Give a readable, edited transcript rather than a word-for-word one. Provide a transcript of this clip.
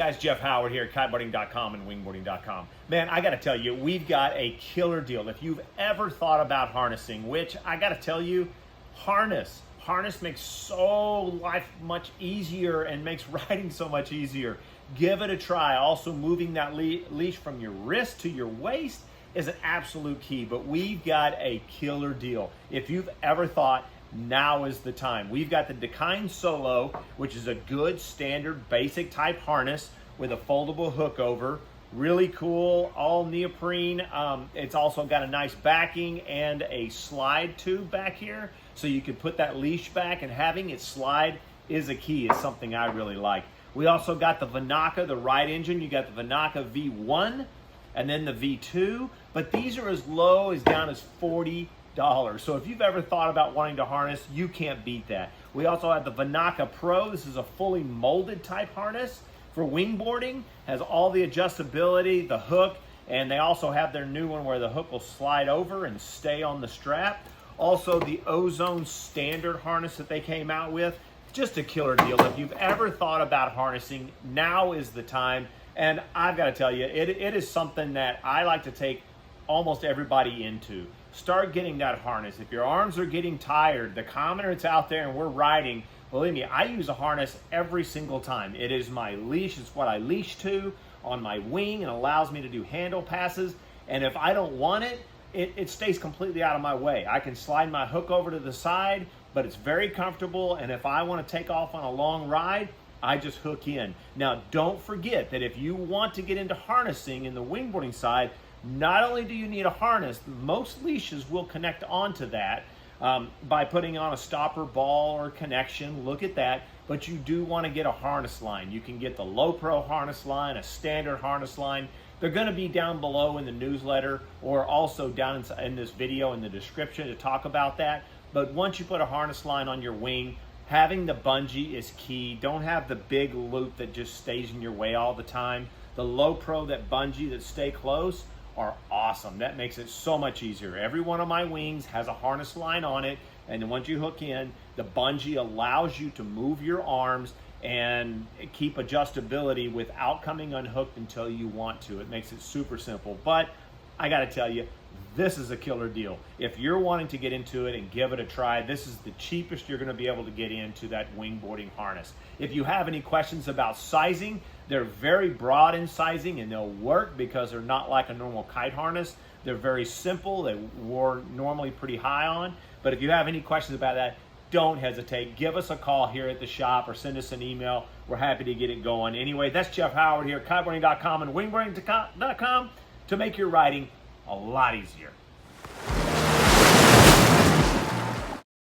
guys? Jeff Howard here at Kiteboarding.com and Wingboarding.com. Man, I got to tell you, we've got a killer deal. If you've ever thought about harnessing, which I got to tell you, harness makes life much easier and makes riding so much easier. Give it a try. Also, moving that leash from your wrist to your waist is an absolute key, but we've got a killer deal. If you've ever thought, now is the time. We've got the Dakine Solo, which is a good standard basic type harness with a foldable hook over. Really cool, all neoprene. It's also got a nice backing and a slide tube back here, so you can put that leash back, and having it slide is a key, is something I really like. We also got the Vinaka, the ride engine. You got the Vinaka V1 and then the V2, but these are as low as down as $40. So if you've ever thought about wanting to harness, you can't beat that. We also have the Vinaka Pro. This is a fully molded type harness for wingboarding. Has all the adjustability, the hook, and they also have their new one where the hook will slide over and stay on the strap. Also the Ozone standard harness that they came out with. Just a killer deal. If you've ever thought about harnessing, now is the time. And I've got to tell you, it is something that I like to take almost everybody into. Start getting that harness. If your arms are getting tired, the commoner that's out there and we're riding, believe me, I use a harness every single time. It is my leash. It's what I leash to on my wing and allows me to do handle passes. And if I don't want it, it stays completely out of my way. I can slide my hook over to the side, but it's very comfortable. And if I want to take off on a long ride, I just hook in. Now, don't forget that if you want to get into harnessing in the wingboarding side, not only do you need a harness, most leashes will connect onto that by putting on a stopper ball or connection. Look at that. But you do want to get a harness line. You can get the Low Pro harness line, a standard harness line. They're going to be down below in the newsletter or also down in this video in the description to talk about that. But once you put a harness line on your wing, having the bungee is key. Don't have the big loop that just stays in your way all the time. The Low Pro, that bungee that stay close, are awesome. That makes it so much easier. Every one of my wings has a harness line on it, and then once you hook in, the bungee allows you to move your arms and keep adjustability without coming unhooked until you want to. It makes it super simple. But I got to tell you, this is a killer deal. If you're wanting to get into it and give it a try, this is the cheapest you're going to be able to get into that wingboarding harness. If you have any questions about sizing, they're very broad in sizing and they'll work because they're not like a normal kite harness. They're very simple. They wore normally pretty high on. But if you have any questions about that, don't hesitate. Give us a call here at the shop or send us an email. We're happy to get it going. Anyway, that's Jeff Howard here at Kiteboarding.com and Wingboarding.com to make your riding a lot easier.